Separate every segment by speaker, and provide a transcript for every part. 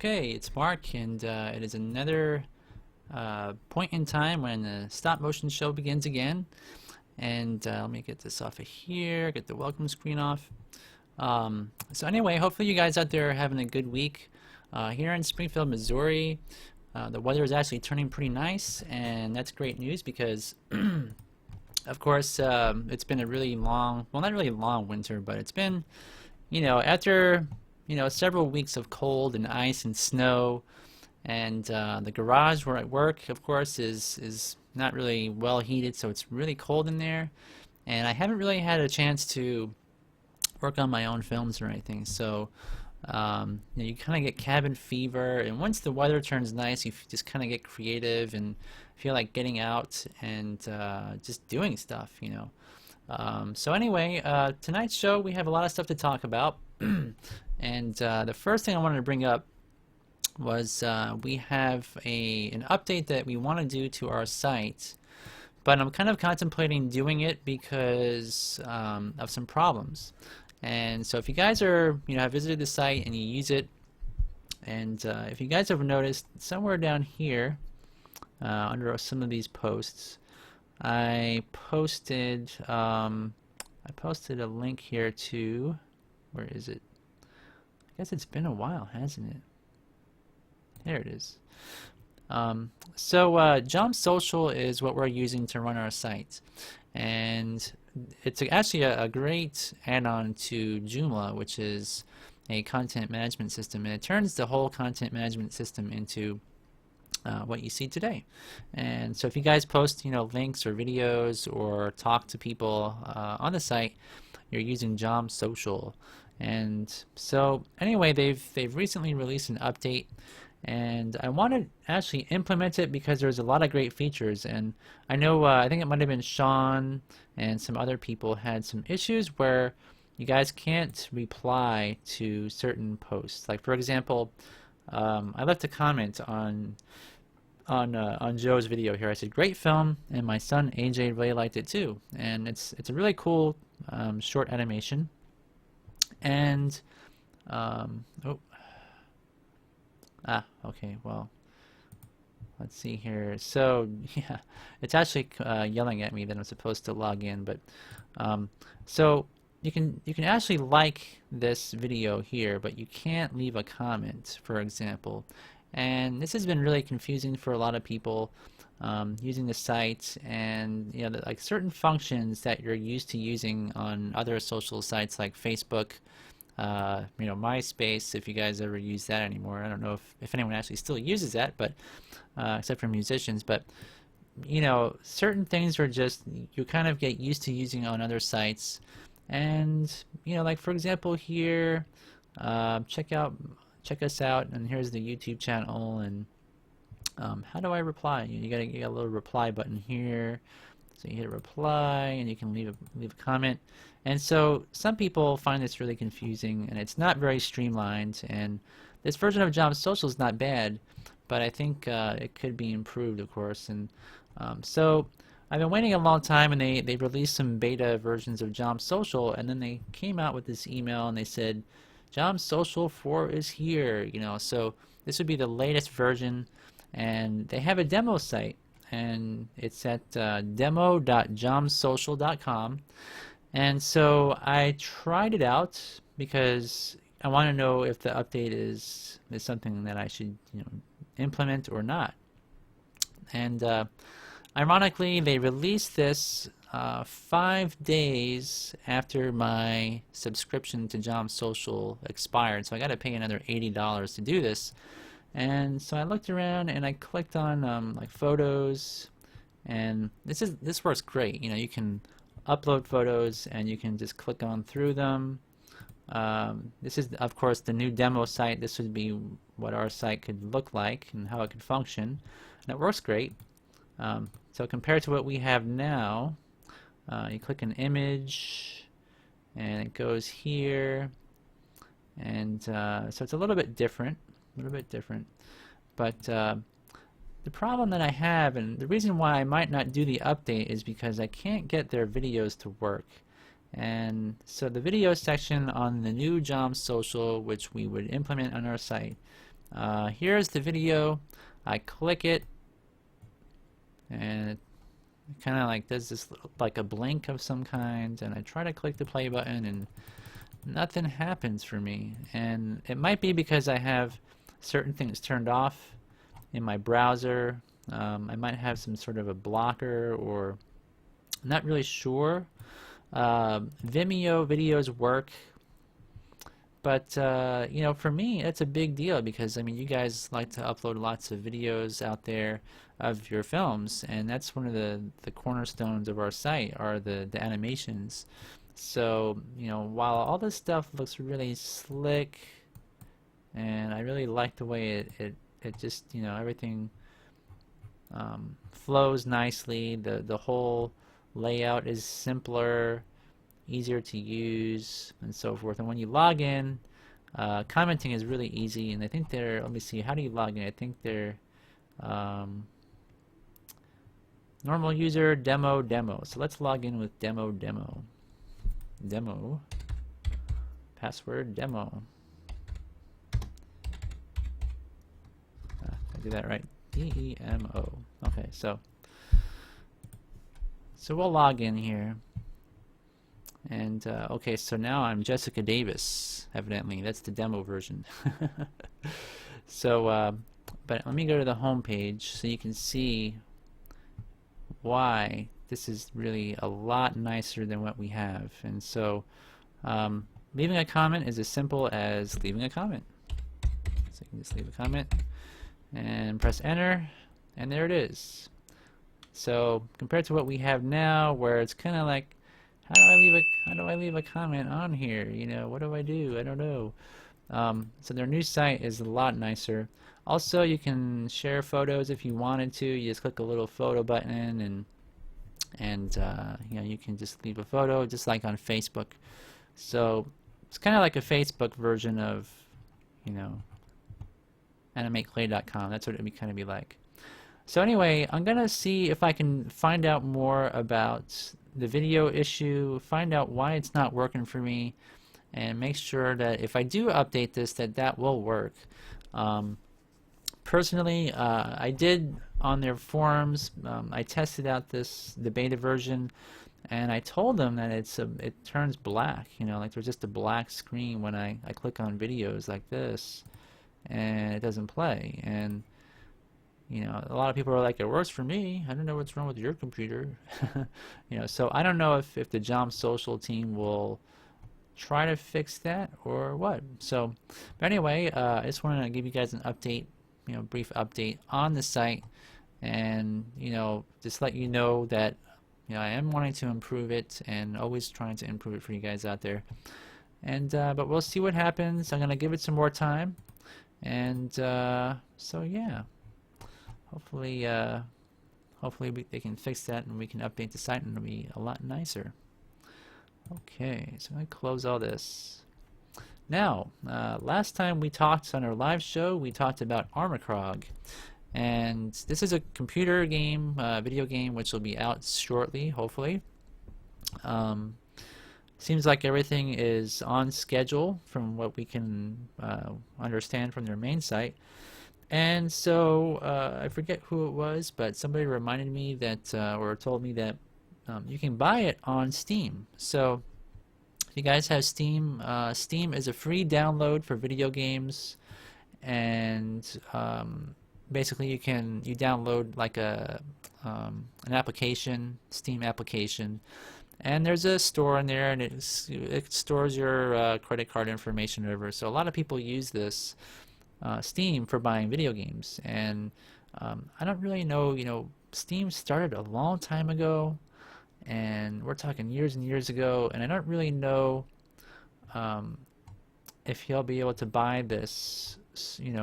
Speaker 1: Okay, it's Mark, and it is another point in time when the stop motion show begins again. And let me get this off of here, get the welcome screen off. So anyway, hopefully you guys out there are having a good week. Here in Springfield, Missouri, the weather is actually turning pretty nice, and that's great news because of course it's been a really long, well, not really long winter, but it's been, after several weeks of cold and ice and snow, and the garage where I work, of course, is not really well heated, so it's really cold in there, and I haven't really had a chance to work on my own films or anything. So you kind of get cabin fever, and once the weather turns nice, you just kind of get creative and feel like getting out and just doing stuff. So anyway, tonight's show we have a lot of stuff to talk about. And the first thing I wanted to bring up was we have an update that we want to do to our site, but I'm kind of contemplating doing it because of some problems. And so if you guys are, have visited the site and you use it, and if you guys have noticed somewhere down here under some of these posts, I posted a link here to, where is it? I guess it's been a while, hasn't it? There it is. So Jump Social is what we're using to run our site, and it's actually a great add-on to Joomla, which is a content management system, and it turns the whole content management system into what you see today. And so if you guys post links or videos or talk to people on the site, you're using Jump Social. And so anyway, they've recently released an update, and I want to actually implement it because there's a lot of great features. And I know I think it might have been Sean and some other people had some issues where you guys can't reply to certain posts. Like, for example, I left a comment on Joe's video here. I said, "Great film, and my son AJ really liked it too." And it's a really cool short animation. And okay, well, let's see here. So yeah, it's actually yelling at me that I'm supposed to log in, but so you can actually like this video here, but you can't leave a comment, for example. And this has been really confusing for a lot of people using the site, and like certain functions that you're used to using on other social sites like Facebook, MySpace, if you guys ever use that anymore. I don't know if anyone actually still uses that, but except for musicians. But certain things are just, you kind of get used to using on other sites. And like for example here, check us out, and here's the YouTube channel. And how do I reply? You got a little reply button here, so you hit reply, and you can leave a comment. And so some people find this really confusing, and it's not very streamlined. And this version of Jump Social is not bad, but I think it could be improved, of course. And so I've been waiting a long time, and they released some beta versions of Jump Social, and then they came out with this email, and they said Jump Social 4 is here. So this would be the latest version, and they have a demo site, and it's at demo.jumpsocial.com. And so I tried it out because I want to know if the update is something that I should implement or not. And ironically, they released this 5 days after my subscription to Jom Social expired, so I got to pay another $80 to do this. And so I looked around and I clicked on like photos, and this works great. You know, you can upload photos and you can just click on through them. This is, of course, the new demo site. This would be what our site could look like and how it could function, and it works great. So compared to what we have now, you click an image and it goes here, and so it's a little bit different, but the problem that I have, and the reason why I might not do the update, is because I can't get their videos to work. And so the video section on the new Jom Social, which we would implement on our site, here's the video. I click it, and it kind of like does this like a blink of some kind, and I try to click the play button and nothing happens for me. And it might be because I have certain things turned off in my browser. I might have some sort of a blocker, or I'm not really sure. Vimeo videos work, but you know, for me it's a big deal, because I mean, you guys like to upload lots of videos out there of your films, and that's one of the cornerstones of our site, are the animations. So you know, while all this stuff looks really slick and I really like the way it just, you know, everything flows nicely, the whole layout is simpler, easier to use, and so forth. And when you log in, commenting is really easy, and I think they're, let me see, how do you log in? I think they're normal user, demo. So let's log in with demo, password demo. I do that right, DEMO. Okay, so we'll log in here, and okay, so now I'm Jessica Davis, evidently. That's the demo version. So but let me go to the home page so you can see why this is really a lot nicer than what we have. And so leaving a comment is as simple as leaving a comment. So you can just leave a comment and press enter, and there it is. So compared to what we have now, where it's kind of like, how do I leave a comment on here? You know, what do? I don't know. So their new site is a lot nicer. Also, you can share photos if you wanted to. You just click a little photo button, and you know, you can just leave a photo, just like on Facebook. So it's kind of like a Facebook version of, you know, animateclay.com. That's what it would kind of be like. So anyway, I'm gonna see if I can find out more about the video issue, find out why it's not working for me, and make sure that if I do update this, that will work. Personally, I did on their forums, I tested out the beta version, and I told them that it turns black, you know, like there's just a black screen when I click on videos like this, and it doesn't play. And you know, a lot of people are like, it works for me, I don't know what's wrong with your computer. You know, so I don't know if the Jom Social team will try to fix that or what. So but anyway, I just wanted to give you guys an update, you know, brief update on the site, and you know, just let you know that, you know, I am wanting to improve it, and always trying to improve it for you guys out there. And but we'll see what happens. I'm gonna give it some more time, and so yeah, hopefully they can fix that, and we can update the site, and it'll be a lot nicer. Okay, so I'm gonna close all this. Now, last time we talked on our live show, we talked about Armikrog, and this is a computer game, video game, which will be out shortly, hopefully. Seems like everything is on schedule from what we can understand from their main site. And so I forget who it was, but somebody reminded me that, or told me that you can buy it on Steam. So if you guys have Steam, Steam is a free download for video games, and basically you download like an application, Steam application, and there's a store in there, and it stores your credit card information over. So a lot of people use this Steam for buying video games, and I don't really know, Steam started a long time ago, and we're talking years and years ago, and I don't really know if you'll be able to buy this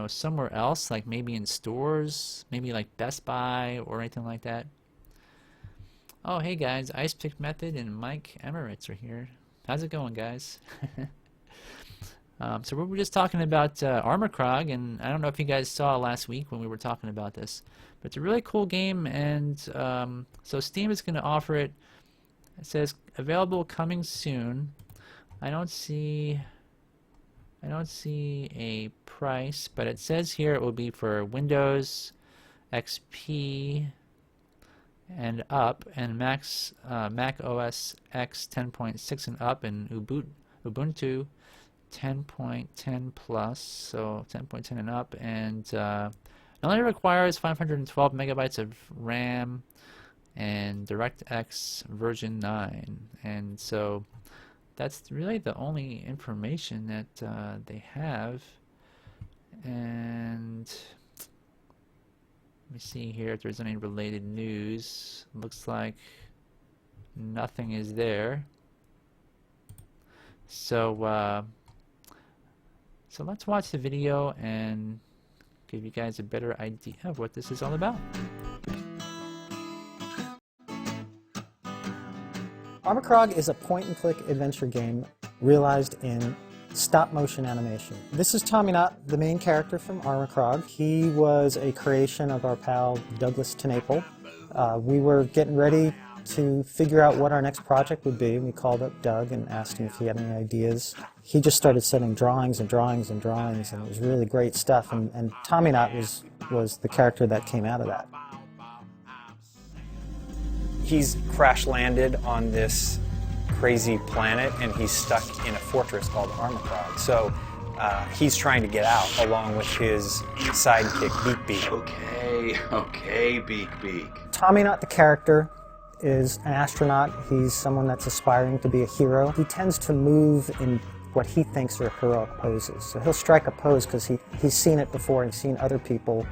Speaker 1: somewhere else, like maybe in stores, maybe like Best Buy or anything like that. Oh, hey guys, Ice Pick Method and Mike Emirates are here. How's it going, guys? So we were just talking about Armikrog, and I don't know if you guys saw last week when we were talking about this, but it's a really cool game, and so Steam is going to offer it. It says available coming soon. I don't see a price, but it says here it will be for Windows XP and up, and Mac OS X 10.6 and up, and Ubuntu 10.10 plus, so 10.10 and up, and it only requires 512 megabytes of RAM and DirectX version 9, and so that's really the only information that they have. And let me see here if there's any related news. Looks like nothing is there. So so let's watch the video and give you guys a better idea of what this is all about.
Speaker 2: Armikrog is a point-and-click adventure game realized in stop-motion animation. This is Tommy Knott, the main character from Armikrog. He was a creation of our pal Douglas Tenaple. We were getting ready to figure out what our next project would be. We called up Doug and asked him if he had any ideas. He just started sending drawings and drawings and drawings, and it was really great stuff. And Tommy Knott was the character that came out of that.
Speaker 3: He's crash landed on this crazy planet, and he's stuck in a fortress called Armikrog. So he's trying to get out along with his sidekick Beak.
Speaker 4: Okay, Beak.
Speaker 2: Tommy Knott, the character, is an astronaut. He's someone that's aspiring to be a hero. He tends to move in what he thinks are heroic poses. So he'll strike a pose because he's seen it before and seen other people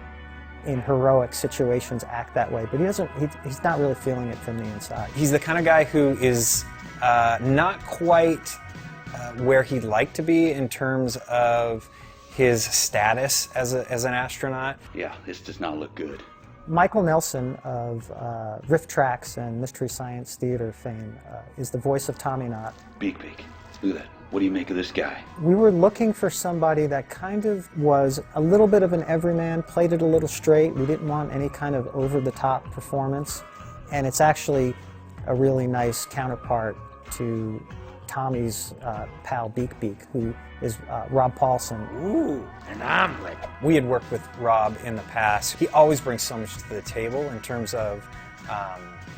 Speaker 2: in heroic situations act that way, but he's not really feeling it from the inside.
Speaker 3: He's the kind of guy who is not quite where he'd like to be in terms of his status as an astronaut.
Speaker 4: Yeah, this does not look good.
Speaker 2: Michael Nelson of Riff Tracks and Mystery Science Theater fame is the voice of Tommy Knott.
Speaker 4: Beak, look at that. What do you make of this guy?
Speaker 2: We were looking for somebody that kind of was a little bit of an everyman, played it a little straight. We didn't want any kind of over-the-top performance, and it's actually a really nice counterpart to Tommy's pal Beak, who is Rob Paulson.
Speaker 4: Ooh, an omelet.
Speaker 3: We had worked with Rob in the past. He always brings so much to the table in terms of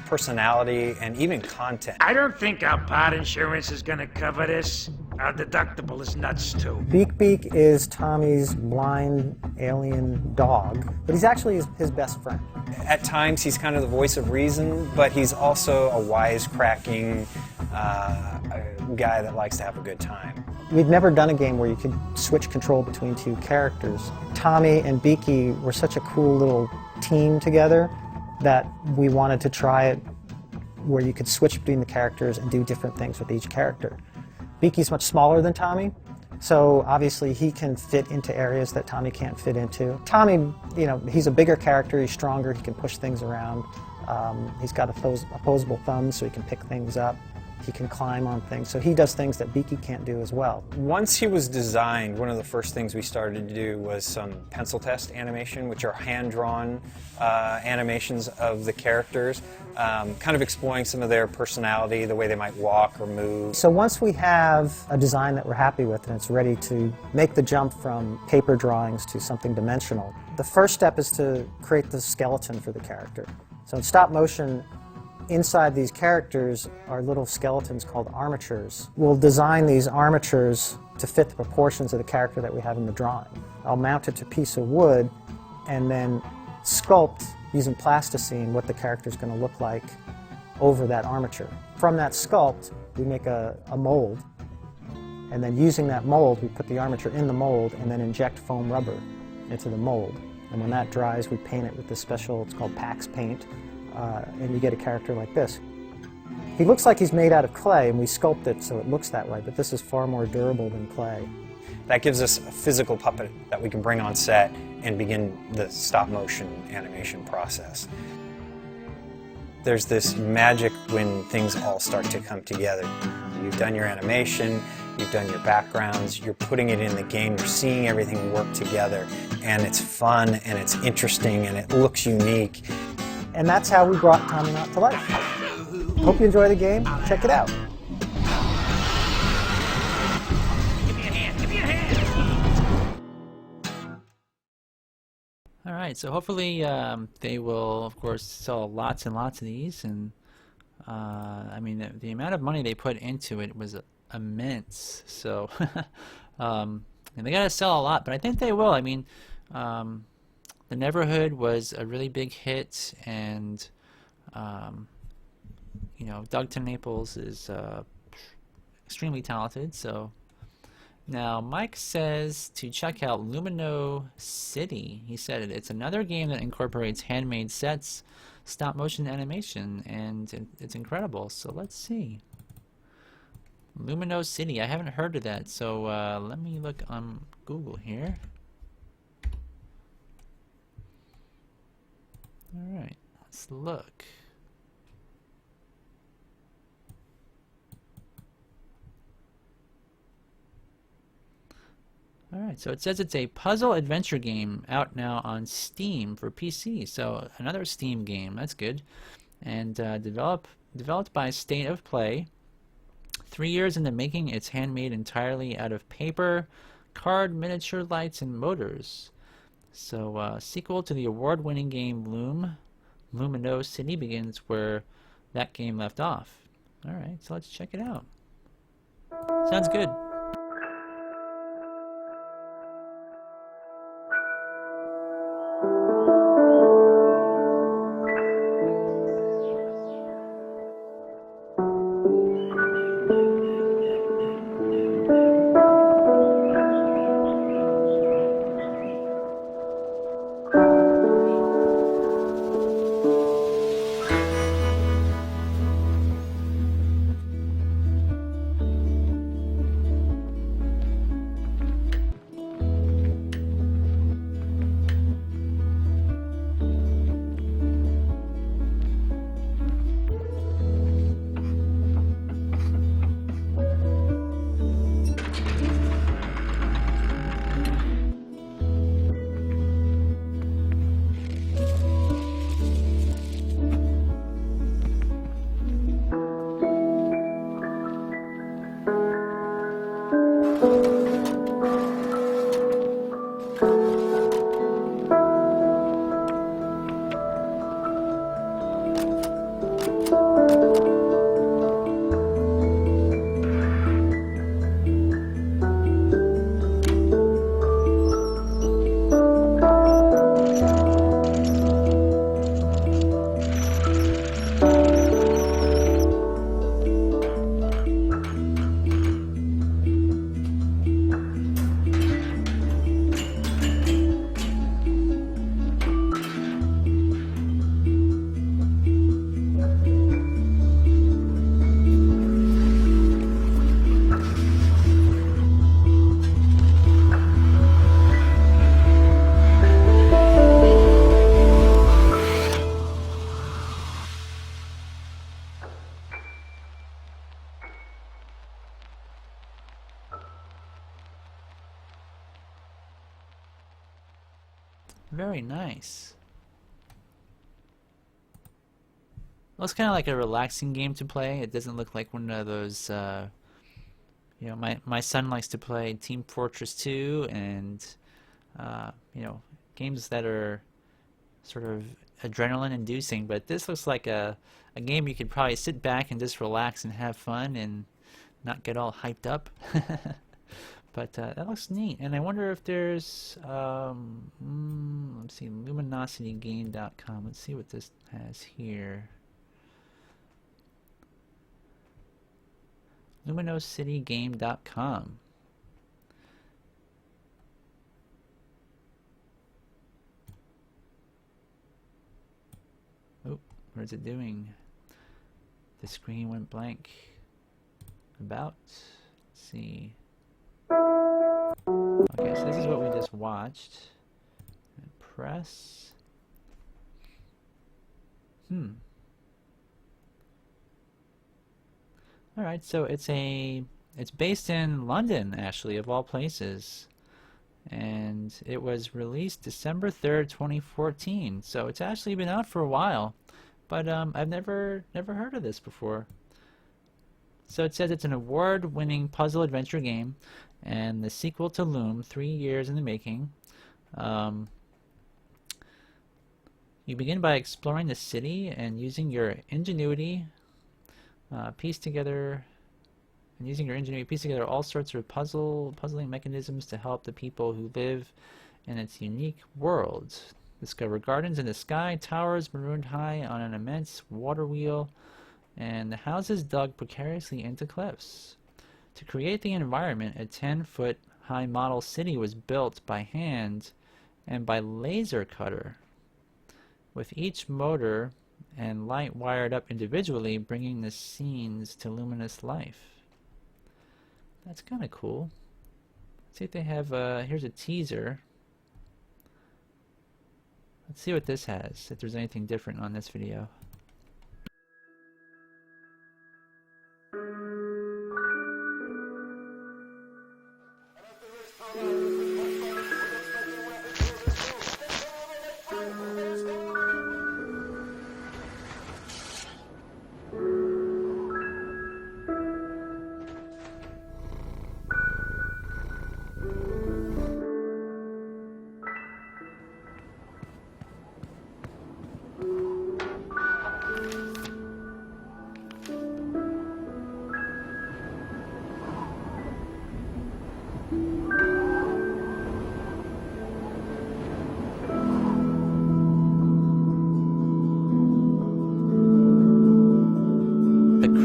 Speaker 3: personality and even content.
Speaker 5: I don't think our pod insurance is going to cover this. Our deductible is nuts too.
Speaker 2: Beak is Tommy's blind alien dog, but he's actually his best friend.
Speaker 3: At times he's kind of the voice of reason, but he's also a wisecracking guy that likes to have a good time.
Speaker 2: We'd never done a game where you could switch control between two characters. Tommy and Beaky were such a cool little team together that we wanted to try it where you could switch between the characters and do different things with each character. Beaky's much smaller than Tommy, so obviously he can fit into areas that Tommy can't fit into. Tommy, he's a bigger character, he's stronger, he can push things around. He's got opposable thumbs, so he can pick things up. He can climb on things, so he does things that Beaky can't do as well.
Speaker 3: Once he was designed, one of the first things we started to do was some pencil test animation, which are hand-drawn animations of the characters, kind of exploring some of their personality, the way they might walk or move.
Speaker 2: So once we have a design that we're happy with and it's ready to make the jump from paper drawings to something dimensional, the first step is to create the skeleton for the character. So in stop motion, inside these characters are little skeletons called armatures. We'll design these armatures to fit the proportions of the character that we have in the drawing. I'll mount it to a piece of wood, and then sculpt using plasticine what the character is going to look like over that armature. From that sculpt, we make a mold, and then using that mold, we put the armature in the mold and then inject foam rubber into the mold. And when that dries, we paint it with this special, it's called Pax paint, and you get a character like this. He looks like he's made out of clay, and we sculpt it so it looks that way, but this is far more durable than clay.
Speaker 3: That gives us a physical puppet that we can bring on set and begin the stop-motion animation process. There's this magic when things all start to come together. You've done your animation, you've done your backgrounds, you're putting it in the game, you're seeing everything work together, and it's fun, and it's interesting, and it looks unique.
Speaker 2: And that's how we brought Tommy Knott to life. Hope you enjoy the game. Check it out.
Speaker 5: Give me a hand, give me a hand!
Speaker 1: All right, so hopefully they will, of course, sell lots and lots of these. And I mean, the amount of money they put into it was immense. So, and they gotta sell a lot, but I think they will. I mean, the Neverhood was a really big hit, and you know, Doug Naples is extremely talented. So now Mike says to check out Lumino City. He said it's another game that incorporates handmade sets, stop motion animation, and it's incredible. So let's see. Lumino City. I haven't heard of that, so let me look on Google here. All right, let's look. Alright, so it says it's a puzzle adventure game out now on Steam for PC. So another Steam game, that's good. And developed by State of Play. 3 years in the making, it's handmade entirely out of paper, card, miniature lights, and motors. So sequel to the award-winning game Lumino City begins where that game left off. Alright, so let's check it out. Sounds good. Very nice. Well, it's kind of like a relaxing game to play. It doesn't look like one of those, you know, my son likes to play Team Fortress 2 and, you know, games that are sort of adrenaline-inducing. But this looks like a game you could probably sit back and just relax and have fun and not get all hyped up. But that looks neat, and I wonder if there's let's see, luminositygame.com. Let's see what this has here. luminositygame.com. Oh, what is it doing? The screen went blank. About. Let's see. Okay, so this is what we just watched. Press. Alright, so it's based in London, actually, of all places. And it was released December 3rd, 2014. So it's actually been out for a while. But I've never heard of this before. So it says it's an award-winning puzzle adventure game and the sequel to Loom, 3 years in the making. You begin by exploring the city and using your ingenuity piece together all sorts of puzzling mechanisms to help the people who live in its unique world. Discover gardens in the sky, towers marooned high on an immense water wheel, and the houses dug precariously into cliffs. To create the environment, a 10-foot high model city was built by hand and by laser cutter, with each motor and light wired up individually, bringing the scenes to luminous life. That's kind of cool. Let's see if they have, here's a teaser. Let's see what this has, if there's anything different on this video.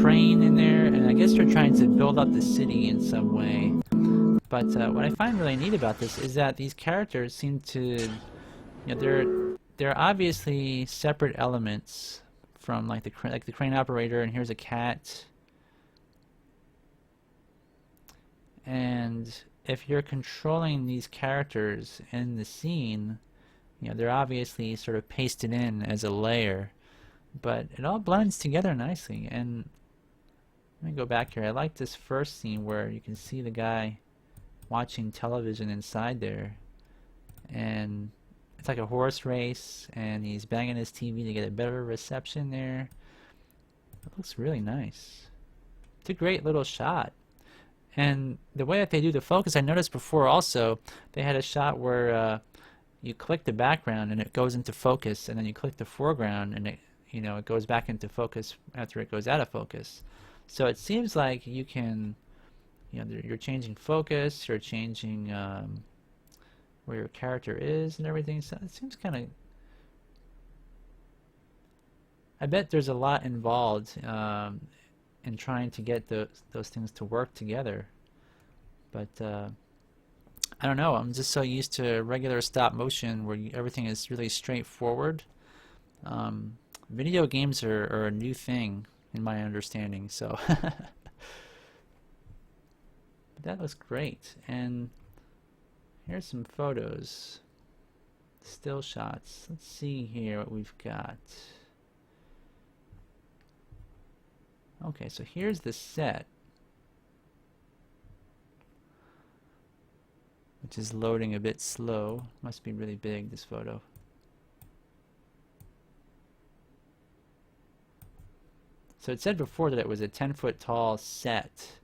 Speaker 1: Crane in there, and I guess they're trying to build up the city in some way. But what I find really neat about this is that these characters seem to, you know, they're obviously separate elements from like the crane operator, and here's a cat. And if you're controlling these characters in the scene, you know, they're obviously sort of pasted in as a layer, but it all blends together nicely. And let me go back here. I like this first scene where you can see the guy watching television inside there, and it's like a horse race, and he's banging his TV to get a better reception there. It looks really nice. It's a great little shot. And the way that they do the focus, I noticed before also, they had a shot where you click the background and it goes into focus, and then you click the foreground and it, you know, it goes back into focus after it goes out of focus. So it seems like you can, you know, you're changing focus, you're changing where your character is and everything. So it seems kind of, I bet there's a lot involved in trying to get those things to work together. But I don't know, I'm just so used to regular stop motion where everything is really straightforward. Video games are a new thing in my understanding, so but that looks great. And here's some photos, still shots. Let's see here what we've got. Okay, so here's the set, which is loading a bit slow. Must be really big, this photo. So it said before that it was a 10-foot tall set,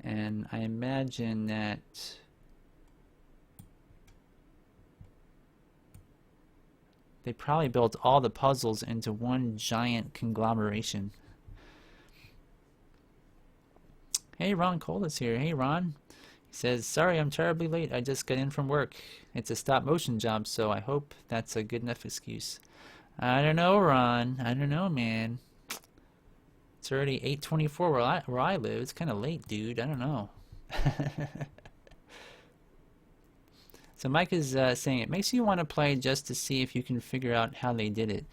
Speaker 1: and I imagine that they probably built all the puzzles into one giant conglomeration. Hey, Ron Cole is here. Hey, Ron. He says, sorry, I'm terribly late. I just got in from work. It's a stop motion job, so I hope that's a good enough excuse. I don't know, Ron. I don't know, man. It's already 8:24 where I live. It's kind of late, dude. I don't know. So Mike is saying it makes you want to play just to see if you can figure out how they did it.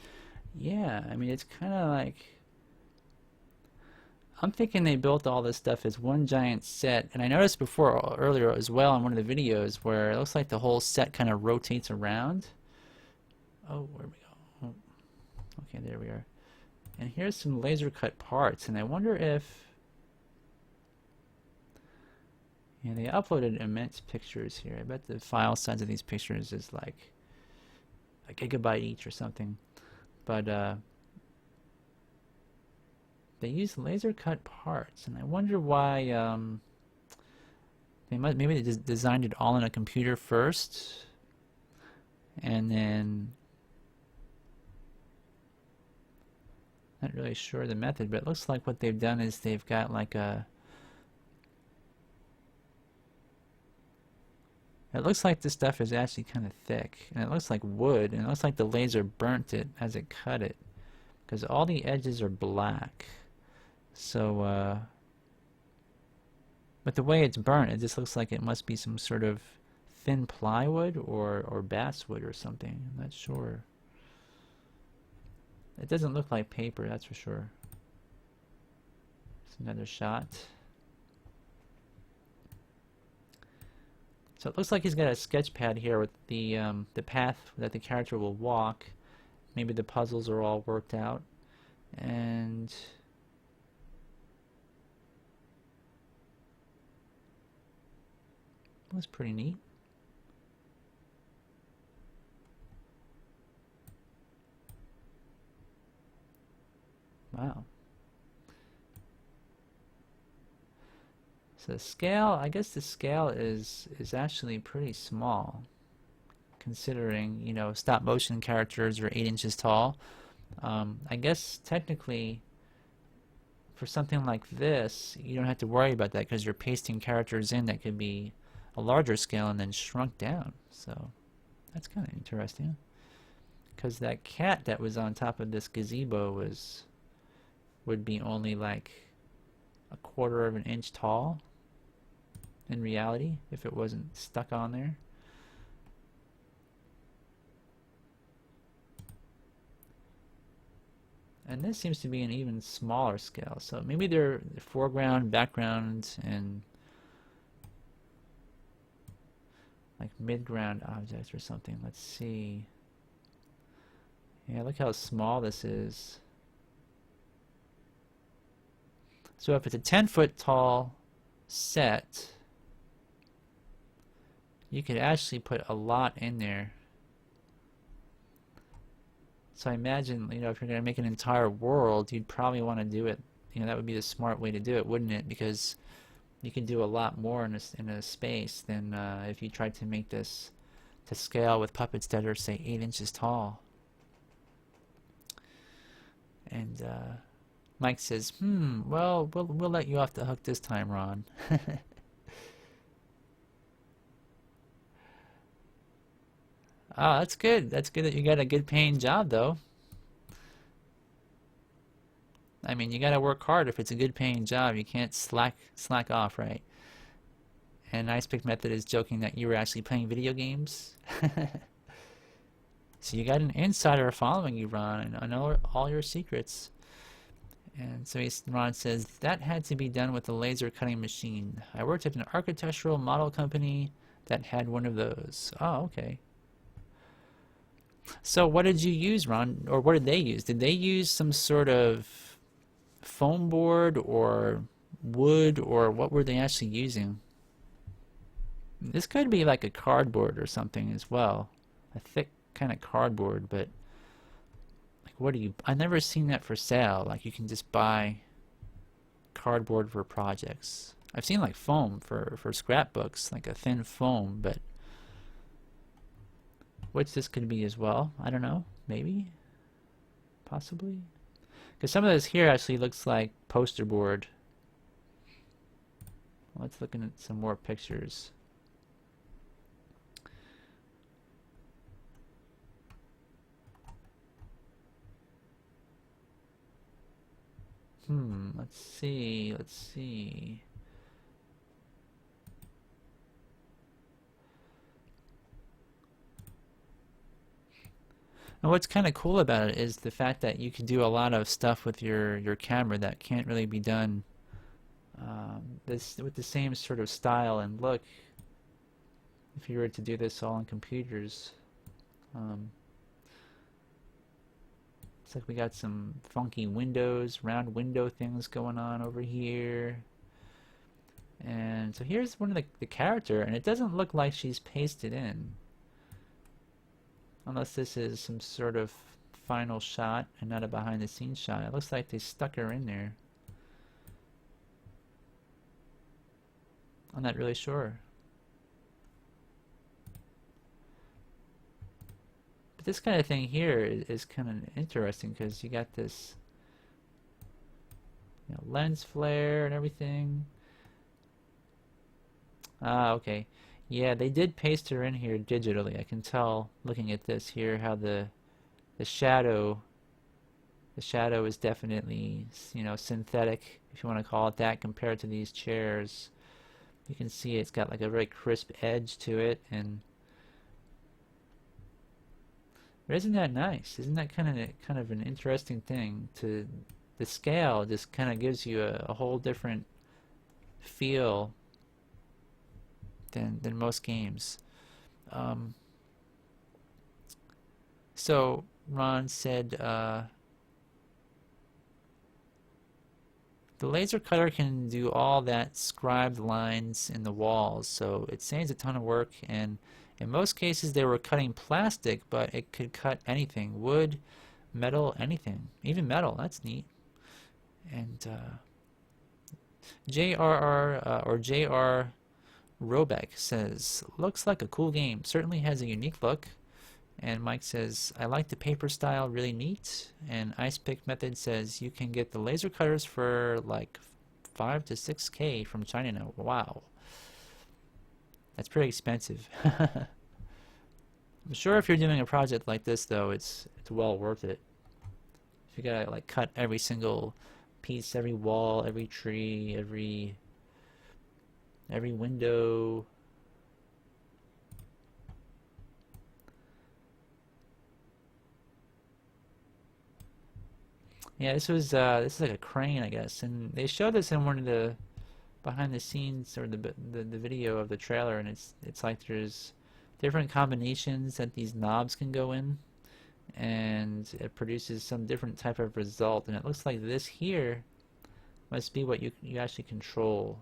Speaker 1: Yeah, I mean, it's kind of like... I'm thinking they built all this stuff as one giant set, and I noticed before earlier as well in one of the videos where it looks like the whole set kind of rotates around. Oh, where we go? Oh. Okay, there we are. And here's some laser cut parts, and I wonder if... Yeah, they uploaded immense pictures here. I bet the file size of these pictures is like a gigabyte each or something. But they use laser cut parts, and I wonder why maybe they designed it all in a computer first, and then not really sure of the method, but it looks like what they've done is they've got like a... It looks like this stuff is actually kind of thick, and it looks like wood, and it looks like the laser burnt it as it cut it, because all the edges are black. So, but the way it's burnt, it just looks like it must be some sort of thin plywood or basswood or something. I'm not sure. It doesn't look like paper, that's for sure. It's another shot. So it looks like he's got a sketch pad here with the path that the character will walk. Maybe the puzzles are all worked out, and that's pretty neat. Wow. So the scale, I guess the scale is actually pretty small, considering, you know, stop motion characters are 8 inches tall. I guess technically for something like this, you don't have to worry about that because you're pasting characters in that could be a larger scale and then shrunk down. So that's kind of interesting, because that cat that was on top of this gazebo would be only like 1/4 of an inch tall in reality if it wasn't stuck on there. And this seems to be an even smaller scale, so maybe they're foreground, background, and like mid-ground objects or something. Let's see. Yeah, look how small this is. So if it's a 10-foot tall set, you could actually put a lot in there. So I imagine, you know, if you're going to make an entire world, you'd probably want to do it, you know, that would be the smart way to do it, wouldn't it? Because you can do a lot more in a space than if you tried to make this to scale with puppets that are, say, 8 inches tall. And Mike says, well, we'll let you off the hook this time, Ron. Ah, that's good. That's good that you got a good paying job, though. I mean, you got to work hard if it's a good paying job. You can't slack off, right? And Ice Pick Method is joking that you were actually playing video games. So you got an insider following you, Ron, and I know all your secrets. And so Ron says, that had to be done with a laser cutting machine. I worked at an architectural model company that had one of those. Oh, okay. So what did you use, Ron? Or what did they use? Did they use some sort of foam board or wood, or what were they actually using? This could be like a cardboard or something as well. A thick kind of cardboard, but like, what do you... I've never seen that for sale. Like, you can just buy cardboard for projects. I've seen like foam for scrapbooks, like a thin foam, but which this could be as well. I don't know. Maybe. Possibly. Because some of this here actually looks like poster board. Let's look at some more pictures. Let's see. And what's kind of cool about it is the fact that you can do a lot of stuff with your camera that can't really be done with the same sort of style and look if you were to do this all on computers. Looks like we got some funky windows, round window things going on over here. And so here's one of the character, and it doesn't look like she's pasted in. Unless this is some sort of final shot and not a behind the scenes shot. It looks like they stuck her in there. I'm not really sure. But this kind of thing here is kind of interesting because you got this, you know, lens flare and everything. Ah, okay. Yeah, they did paste her in here digitally. I can tell looking at this here how the shadow is definitely, you know, synthetic, if you want to call it that, compared to these chairs. You can see it's got like a very crisp edge to it, and but isn't that nice? Isn't that kind of an interesting thing? To the scale just kind of gives you a whole different feel than most games. So Ron said the laser cutter can do all that scribed lines in the walls, so it saves a ton of work, and in most cases they were cutting plastic, but it could cut anything, wood, metal, anything, even metal. That's neat. And JR Robeck says, looks like a cool game, certainly has a unique look. And Mike says, I like the paper style, really neat. And Ice Pick Method says, you can get the laser cutters for like 5 to 6K from China now. Wow. That's pretty expensive. I'm sure if you're doing a project like this though, it's well worth it. If you gotta like cut every single piece, every wall, every tree, every window. Yeah, this is like a crane, I guess, and they showed this in one of the behind the scenes or the video of the trailer, and it's like there's different combinations that these knobs can go in, and it produces some different type of result, and it looks like this here must be what you actually control.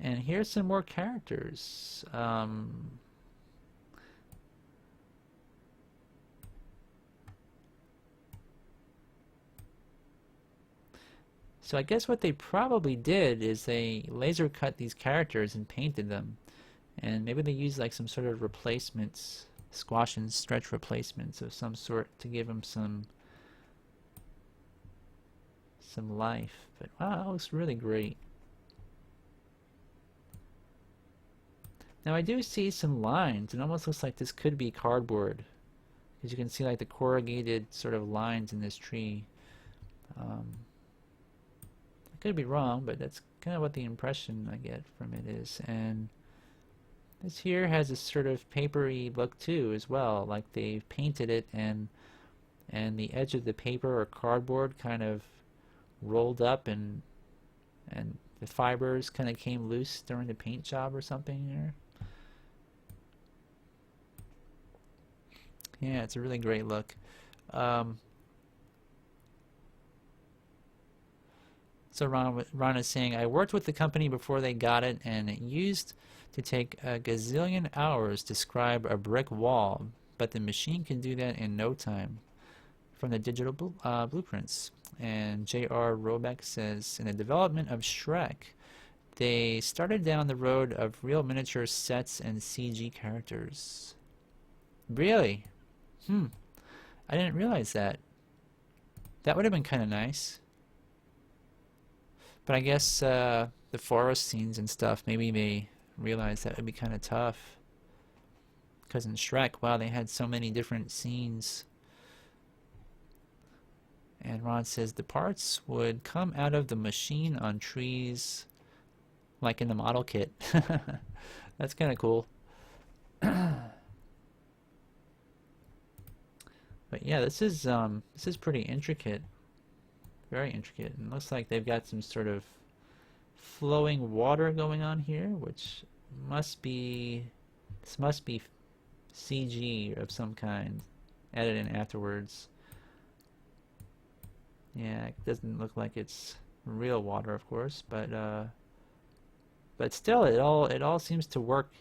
Speaker 1: And here's some more characters. So I guess what they probably did is they laser cut these characters and painted them. And maybe they used like some sort of replacements, squash and stretch replacements of some sort to give them some life. But wow, that looks really great. Now I do see some lines. It almost looks like this could be cardboard, because you can see like the corrugated sort of lines in this tree. I could be wrong, but that's kind of what the impression I get from it is. And this here has a sort of papery look too as well, like they painted it and the edge of the paper or cardboard kind of rolled up, and the fibers kind of came loose during the paint job or something there. Yeah, it's a really great look. So Ron is saying, I worked with the company before they got it, and it used to take a gazillion hours to scribe a brick wall, but the machine can do that in no time from the digital blueprints. And J.R. Robeck says, in the development of Shrek, they started down the road of real miniature sets and CG characters. Really? I didn't realize that. That would have been kind of nice. But I guess the forest scenes and stuff, maybe they realized that would be kind of tough. Because in Shrek, wow, they had so many different scenes. And Ron says the parts would come out of the machine on trees, like in the model kit. That's kind of cool. But yeah, this is pretty intricate, very intricate, and looks like they've got some sort of flowing water going on here, which must be CG of some kind, added in afterwards. Yeah, it doesn't look like it's real water, of course, but still, it all seems to work,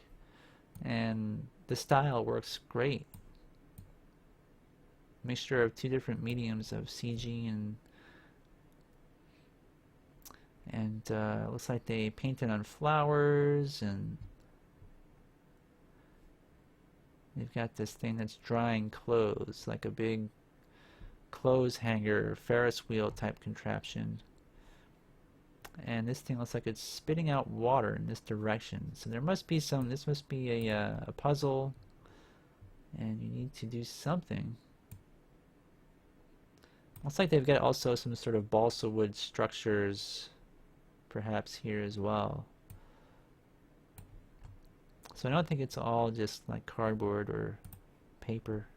Speaker 1: and the style works great. Mixture of two different mediums of CG and looks like they painted on flowers, and they've got this thing that's drying clothes, like a big clothes hanger, Ferris wheel type contraption. And this thing looks like it's spitting out water in this direction. So there must be this must be a puzzle, and you need to do something. Looks like they've got also some sort of balsa wood structures perhaps here as well. So I don't think it's all just like cardboard or paper.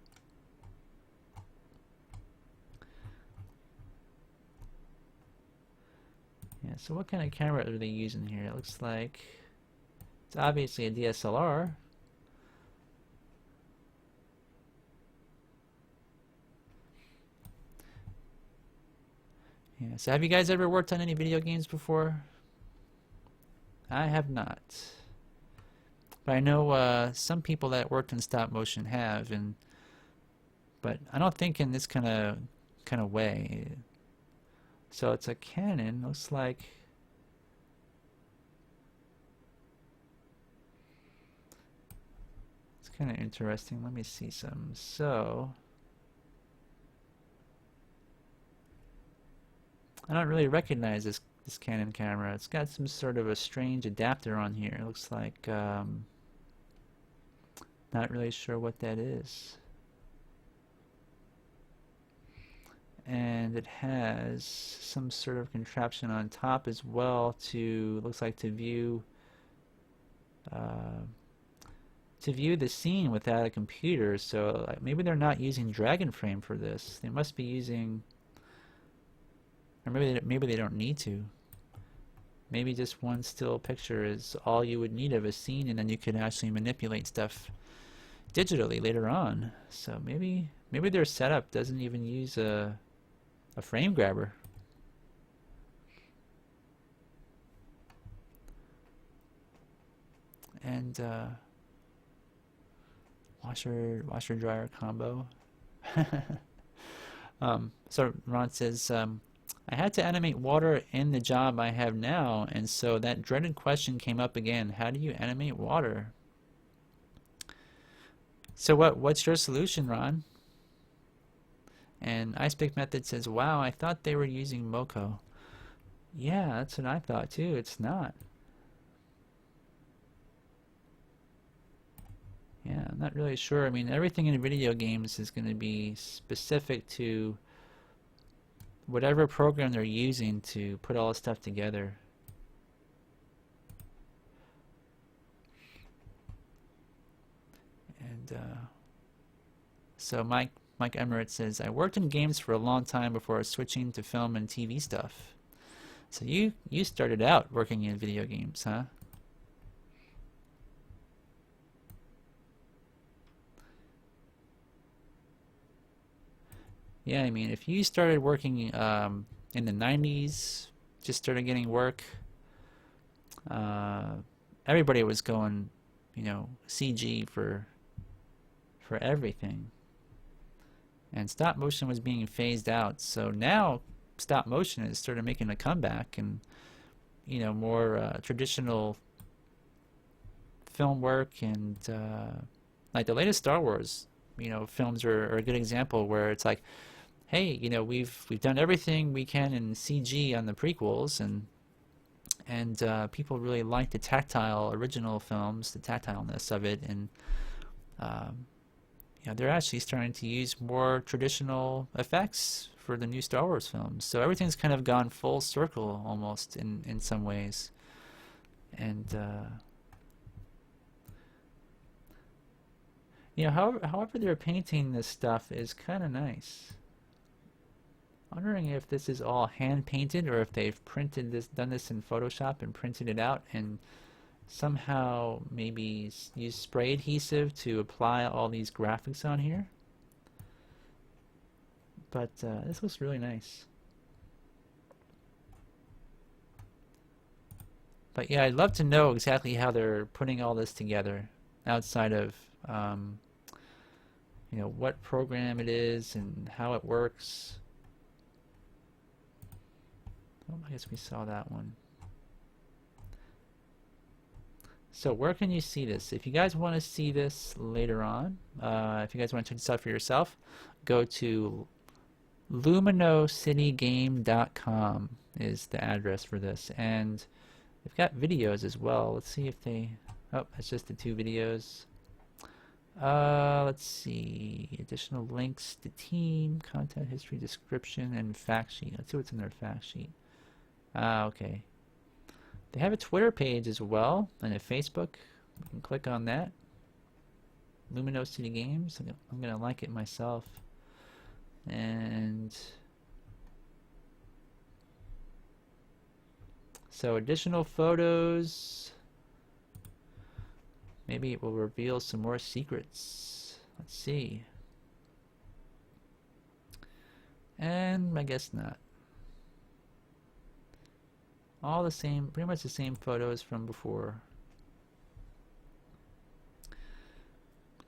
Speaker 1: Yeah, so what kind of camera are they using here? It looks like it's obviously a DSLR. Yeah, so have you guys ever worked on any video games before? I have not. But I know some people that worked in stop motion have, but I don't think in this kind of way. So it's a Canon, looks like. It's kind of interesting. Let me see some. So I don't really recognize this Canon camera. It's got some sort of a strange adapter on here. It looks like not really sure what that is. And it has some sort of contraption on top as well to, looks like, to view the scene without a computer. So maybe they're not using Dragon Frame for this. They must be using, or maybe they don't need to. Maybe just one still picture is all you would need of a scene, and then you could actually manipulate stuff digitally later on. So maybe their setup doesn't even use a frame grabber. And washer dryer combo. So Ron says, I had to animate water in the job I have now, and so that dreaded question came up again. How do you animate water? So what's your solution, Ron? And Ice Pick Method says, wow, I thought they were using Moco. Yeah, that's what I thought too. It's not. Yeah, I'm not really sure. I mean, everything in video games is going to be specific to whatever program they're using to put all this stuff together. And so Mike Emmerich says, I worked in games for a long time before switching to film and TV stuff. So you started out working in video games, huh? Yeah, I mean, if you started working in the 90s, just started getting work, everybody was going, CG for everything. And stop motion was being phased out. So now stop motion is sort of making a comeback, and more traditional film work, and like the latest Star Wars films are a good example where it's like, hey, we've done everything we can in CG on the prequels, and people really like the tactile original films, the tactileness of it, and they're actually starting to use more traditional effects for the new Star Wars films. So everything's kind of gone full circle almost in some ways. And however they're painting this stuff is kind of nice. Wondering if this is all hand painted or if they've done this in Photoshop and printed it out and somehow maybe use spray adhesive to apply all these graphics on here. But this looks really nice. But yeah, I'd love to know exactly how they're putting all this together outside of what program it is and how it works. Oh, I guess we saw that one. So where can you see this? If you guys want to see this later on, if you guys want to check this out for yourself, go to luminocitygame.com is the address for this. And they've got videos as well. Let's see if they... Oh, that's just the 2 videos. Let's see. Additional links to team, content history, description, and fact sheet. Let's see what's in their fact sheet. Okay. They have a Twitter page as well, and a Facebook. You can click on that. Lumino City Games. I'm going to like it myself. And so additional photos. Maybe it will reveal some more secrets. Let's see. And I guess not. All the same, pretty much the same photos from before.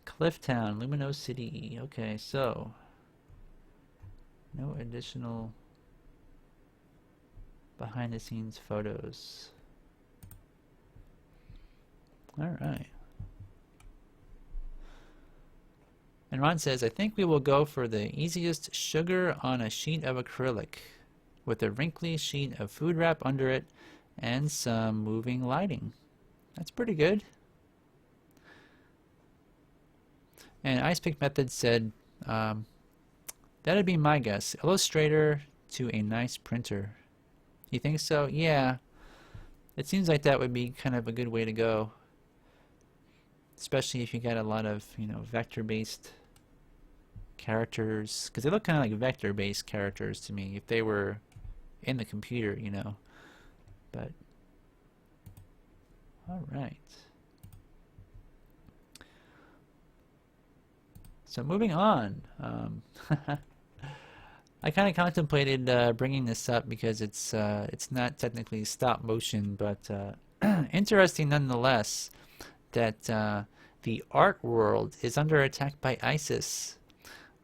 Speaker 1: Clifftown, Lumino City. Okay, so no additional behind the scenes photos. Alright. And Ron says, I think we will go for the easiest sugar on a sheet of acrylic with a wrinkly sheet of food wrap under it and some moving lighting. That's pretty good. And Ice Pick Method said, that'd be my guess. Illustrator to a nice printer. You think so? Yeah. It seems like that would be kind of a good way to go. Especially if you got a lot of, vector-based characters. Because they look kind of like vector-based characters to me if they were in the computer, But, alright. So moving on. I kind of contemplated bringing this up because it's not technically stop motion, but interesting nonetheless that the art world is under attack by ISIS.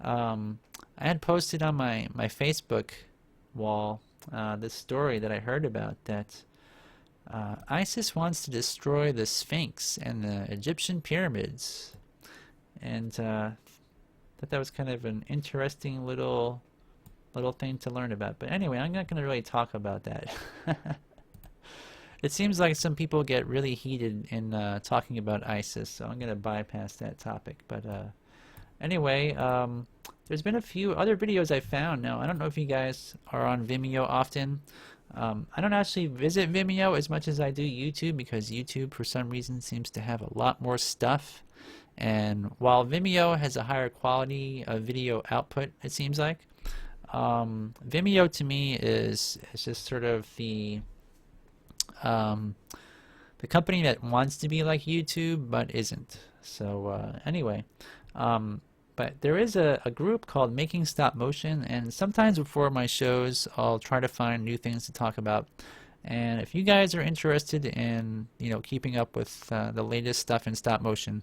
Speaker 1: I had posted on my Facebook wall this story that I heard about that ISIS wants to destroy the Sphinx and the Egyptian pyramids, and thought that was kind of an interesting little thing to learn about. But anyway, I'm not going to really talk about that. It seems like some people get really heated in talking about ISIS, so I'm going to bypass that topic. But anyway, there's been a few other videos I found. Now, I don't know if you guys are on Vimeo often. I don't actually visit Vimeo as much as I do YouTube because YouTube, for some reason, seems to have a lot more stuff. And while Vimeo has a higher quality of video output, it seems like, Vimeo to me is just sort of the company that wants to be like YouTube but isn't. So anyway, but there is a group called Making Stop Motion, and sometimes before my shows I'll try to find new things to talk about. And if you guys are interested in keeping up with the latest stuff in stop motion,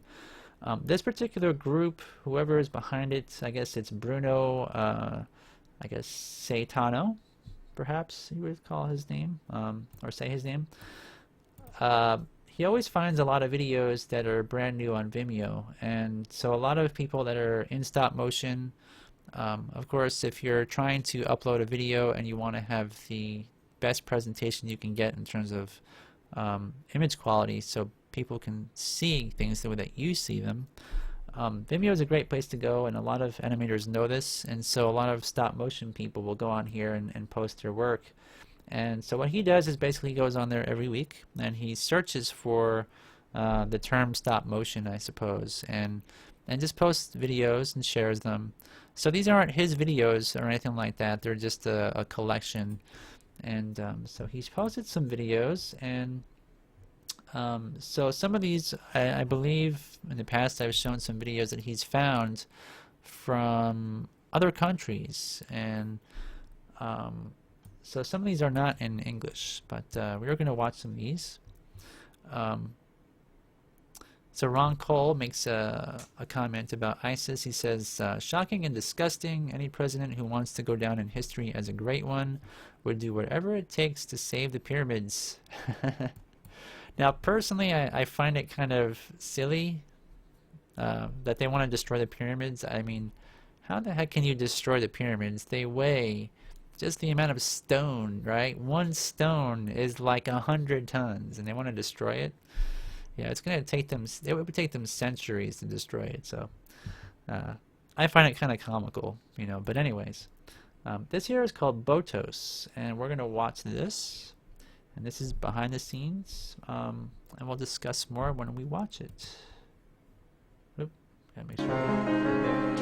Speaker 1: this particular group, whoever is behind it, I guess it's Bruno, I guess Saitano, perhaps you would call his name, or say his name. he always finds a lot of videos that are brand new on Vimeo, and so a lot of people that are in stop motion, of course, if you're trying to upload a video and you want to have the best presentation you can get in terms of image quality, so people can see things the way that you see them, Vimeo is a great place to go, and a lot of animators know this, and so a lot of stop motion people will go on here and post their work. And so what he does is basically he goes on there every week and he searches for the term stop motion, I suppose, and just posts videos and shares them. So these aren't his videos or anything like that, they're just a collection. And so he's posted some videos, and so some of these, I believe in the past I've shown some videos that he's found from other countries, and so some of these are not in English, but we're going to watch some of these. So Ron Cole makes a comment about ISIS. He says, shocking and disgusting. Any president who wants to go down in history as a great one would do whatever it takes to save the pyramids. Now, personally, I find it kind of silly that they want to destroy the pyramids. I mean, how the heck can you destroy the pyramids? They weigh just the amount of stone, right? One stone is like 100 tons, and they want to destroy it. Yeah, it's going to take them, it would take them centuries to destroy it, so I find it kind of comical, you know, but anyways. This here is called BOTOS, and we're going to watch this, and this is behind the scenes, and we'll discuss more when we watch it. Oop, gotta make sure.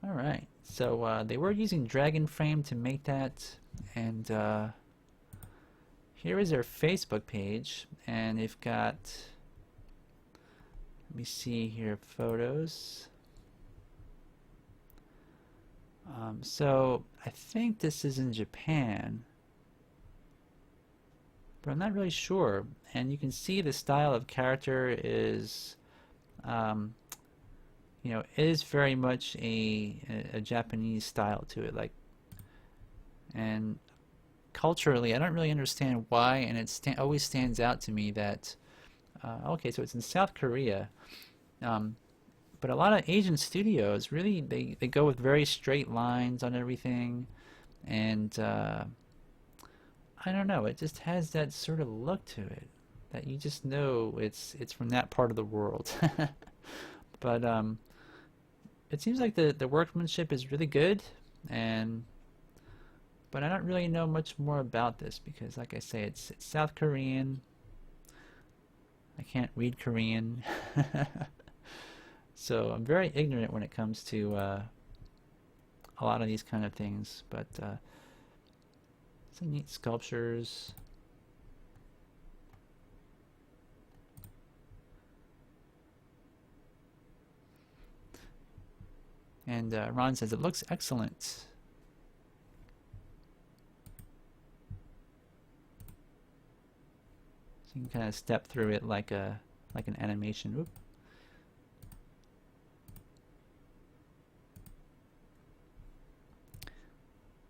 Speaker 1: Alright, so they were using Dragon Frame to make that, and here is their Facebook page, and they've got, let me see here, photos. So I think this is in Japan, but I'm not really sure, and you can see the style of character is you know, it is very much a Japanese style to it, like, and culturally I don't really understand why, and it always stands out to me that okay, so it's in South Korea, but a lot of Asian studios really they go with very straight lines on everything, and I don't know, it just has that sort of look to it that you just know it's from that part of the world. But it seems like the workmanship is really good, but I don't really know much more about this because, like I say, it's South Korean. I can't read Korean, so I'm very ignorant when it comes to a lot of these kind of things. But some neat sculptures. And Ron says it looks excellent. So you can kind of step through it like an animation. Oop.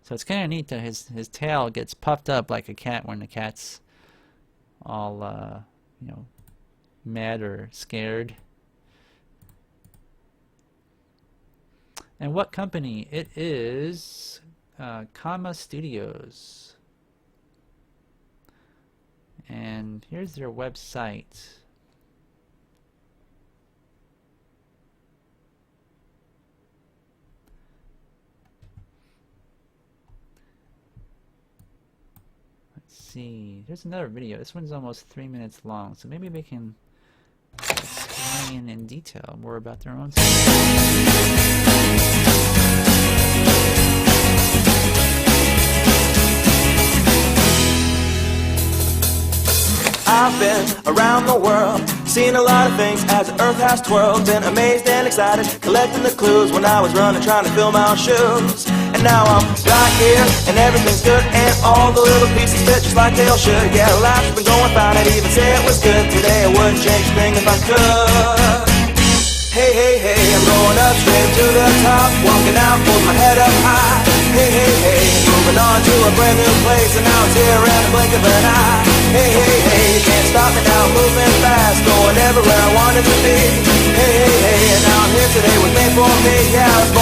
Speaker 1: So it's kind of neat that his tail gets puffed up like a cat when the cat's all you know, mad or scared. And what company? It is Kama Studios. And here's their website. Let's see. There's another video. This one's almost 3 minutes long, so maybe they can explain in detail more about their own
Speaker 6: I've been around the world, seen a lot of things as the earth has twirled. Been amazed and excited, collecting the clues when I was running, trying to fill my own shoes. And now I'm right here, and everything's good, and all the little pieces fit just like they all should. Yeah, life's been going fine, I'd even say it was good. Today I wouldn't change a thing if I could. Hey, hey, hey, I'm going up straight to the top, walking out, holding my head up high. Hey, hey, hey, moving on to a brand new place, and now it's here in the blink of an eye. Hey, hey, hey, you can't stop me now, moving fast, going everywhere I wanted to be. Hey, hey, hey, and now I'm here today, was made for me. Yeah, I was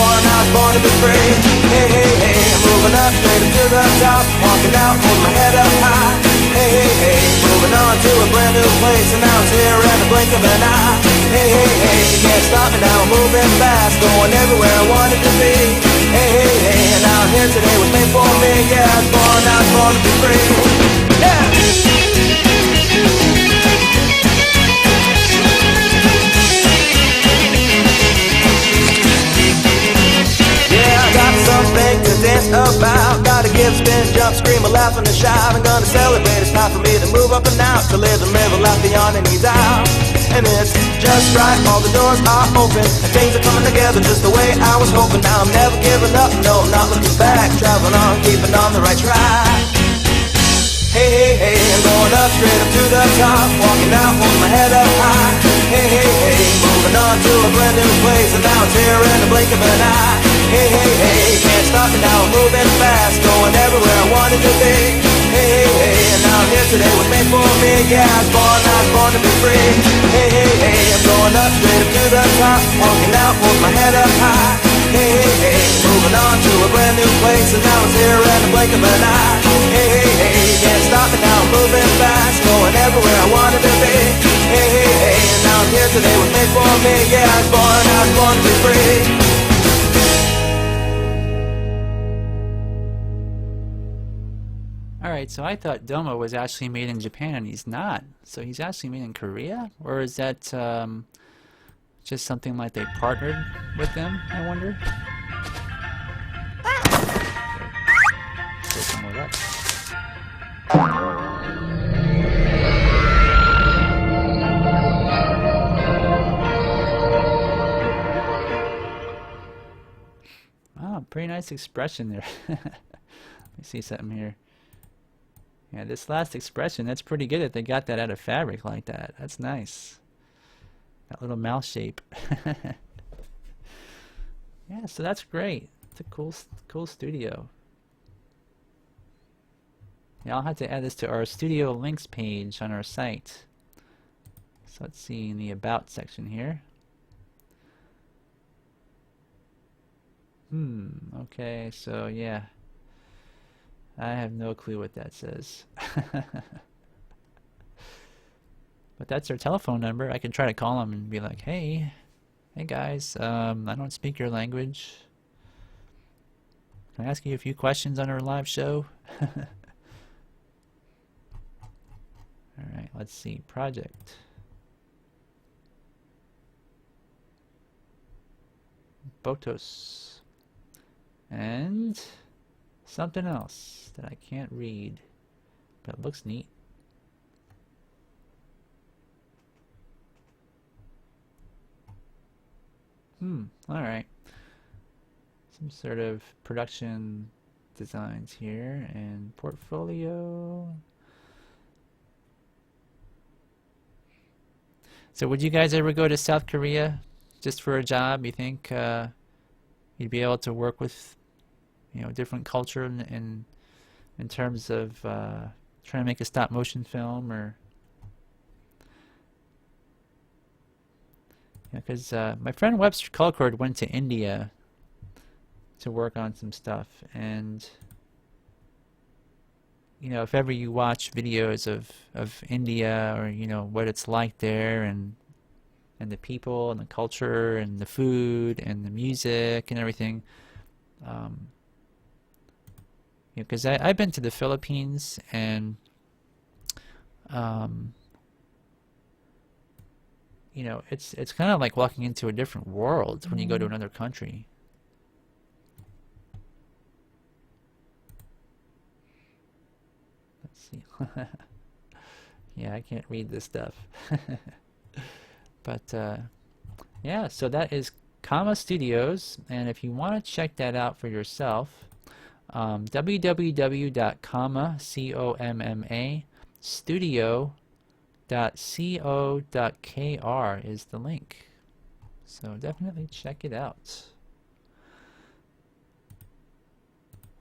Speaker 6: born to be free. Hey, hey, hey, I'm moving up straight up to the top, walking out, holding my head up high. Hey, hey, hey, moving on to a brand new place, and now it's here in the blink of an eye. Hey, hey, hey, you can't stop me now, moving fast, going everywhere I wanted to be. Hey, hey, hey, and now I'm here today, was made for me. Yeah, I was born to be free. Yeah. Something to dance about. Gotta give, spin, jump, scream, a laugh, and a shout. I'm gonna celebrate, it's time for me to move up and out, to live and live a life beyond any doubt. And it's just right, all the doors are open, and things are coming together just the way I was hoping. Now I'm never giving up, no, not looking back, traveling on, keeping on the right track. Hey, hey, hey, I'm going up straight up to the top, walking out, holding my head up high. Hey, hey, hey, moving on to a brand new place, and now it's here in the blink of an eye. Hey, hey, hey, can't stop me now, I'm moving fast, going everywhere I wanted to be. Hey, hey, hey, and now I'm here today, was made for me. Yeah, I was born to be free. Hey, hey, hey, I'm going up straight up to the top, walking out, holding my head up high. Hey, hey, hey, moving on to a brand new place, and now it's here in the blink of an eye. Hey, hey, hey, can't stop me now, I'm moving fast, going everywhere I wanted to be. Hey, hey, hey, and now I'm here today, was made for me. Yeah, I was born to be free.
Speaker 1: Alright, so I thought Domo was actually made in Japan, and he's not. So he's actually made in Korea? Or is that just something like they partnered with them, I wonder? Let's open more up. Wow, pretty nice expression there. Let me see something here. Yeah, this last expression, that's pretty good if they got that out of fabric like that. That's nice. That little mouth shape. Yeah, so that's great. It's a cool studio. Yeah, I'll have to add this to our studio links page on our site. So let's see in the About section here. Okay, so yeah. I have no clue what that says. But that's their telephone number. I could try to call them and be like, hey guys, I don't speak your language. Can I ask you a few questions on our live show? Alright, let's see. Project. BOTOS. And something else that I can't read, but it looks neat. Alright. some sort of production designs here and portfolio. So would you guys ever go to South Korea just for a job? You think you'd be able to work with, you know, different culture in terms of trying to make a stop motion film, or because my friend Webster Colcord went to India to work on some stuff, and you know, if ever you watch videos of India, or you know what it's like there, and the people and the culture and the food and the music and everything, you know, because I've been to the Philippines, and you know, it's kind of like walking into a different world when you go to another country. Let's see. Yeah, I can't read this stuff. But yeah, so that is Comma Studios, and if you want to check that out for yourself, www.studio.co.kr is the link. So definitely check it out.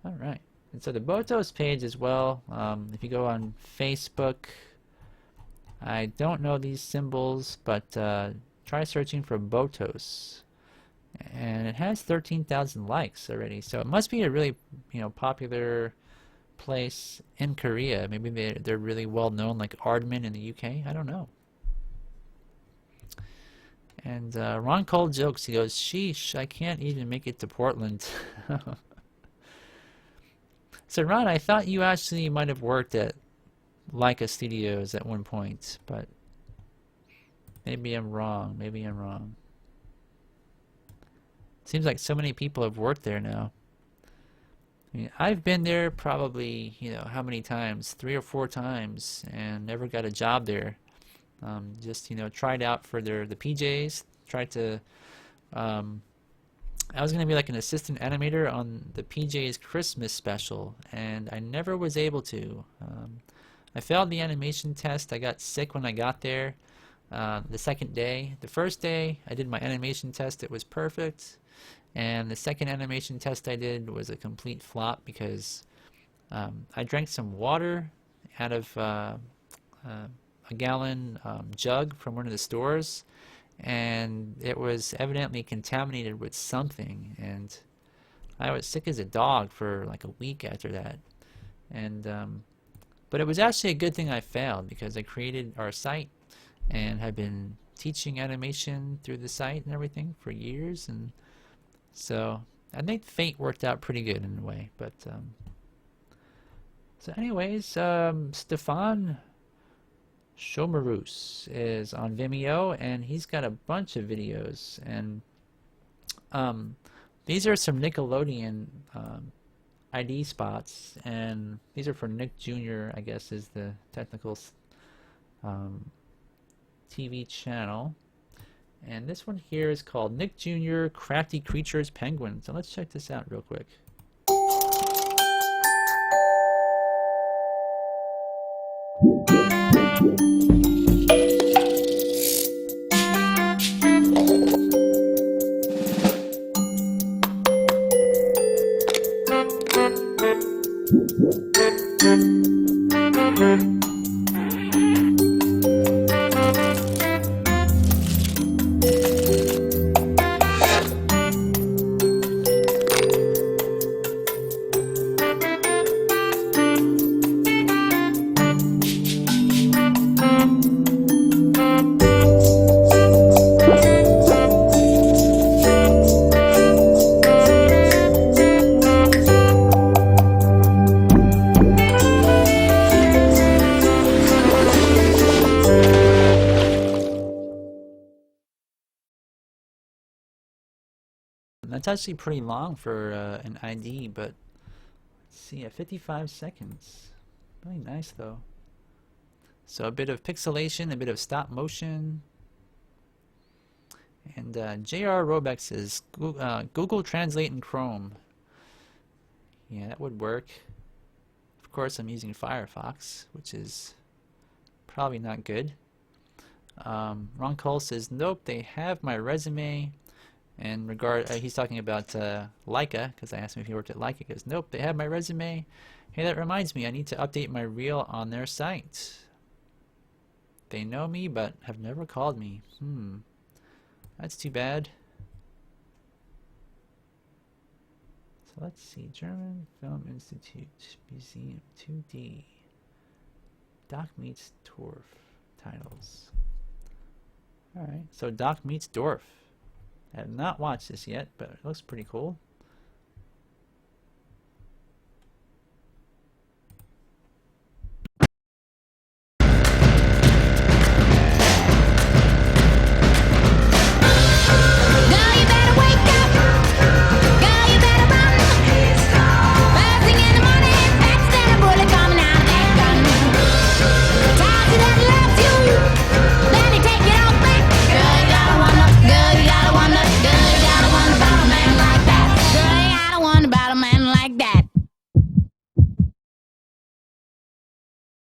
Speaker 1: All right, and so the BOTOS page as well, if you go on Facebook, I don't know these symbols, but try searching for BOTOS, and it has 13,000 likes already. So it must be a really, you know, popular place in Korea. Maybe they're really well known, like Aardman in the UK. I don't know. And Ron Cole jokes. He goes, "Sheesh, I can't even make it to Portland." So Ron, I thought you actually might have worked at Leica Studios at one point, but maybe I'm wrong. Maybe I'm wrong. Seems like so many people have worked there now. I mean, I've been there probably, you know, how many times? 3 or 4 times, and never got a job there. Just, you know, tried out for the PJs. Tried to. I was gonna be like an assistant animator on the PJ's Christmas special, and I never was able to. I failed the animation test. I got sick when I got there. The second day. The first day I did my animation test, it was perfect. And the second animation test I did was a complete flop because I drank some water out of a gallon jug from one of the stores, and it was evidently contaminated with something, and I was sick as a dog for like a week after that. And but it was actually a good thing I failed, because I created our site and have been teaching animation through the site and everything for years, and so I think fate worked out pretty good in a way. But so anyways, Stefan Shomarus is on Vimeo, and he's got a bunch of videos, and these are some Nickelodeon ID spots, and these are for Nick Jr., I guess is the technical TV channel. And this one here is called Nick Jr. Crafty Creatures Penguin. So let's check this out real quick. That's actually pretty long for an ID, but let's see, 55 seconds. Really nice though. So a bit of pixelation, a bit of stop motion, And JR Robeck says Google Translate in Chrome. Yeah, that would work. Of course, I'm using Firefox, which is probably not good. Ron Cole says, nope, they have my resume. And he's talking about Leica, because I asked him if he worked at Leica. He goes, nope, they have my resume. Hey, that reminds me, I need to update my reel on their site. They know me, but have never called me. That's too bad. So let's see, German Film Institute, Museum 2D. Doc meets Dorf titles. Alright, so Doc meets Dorf. I have not watched this yet, but it looks pretty cool.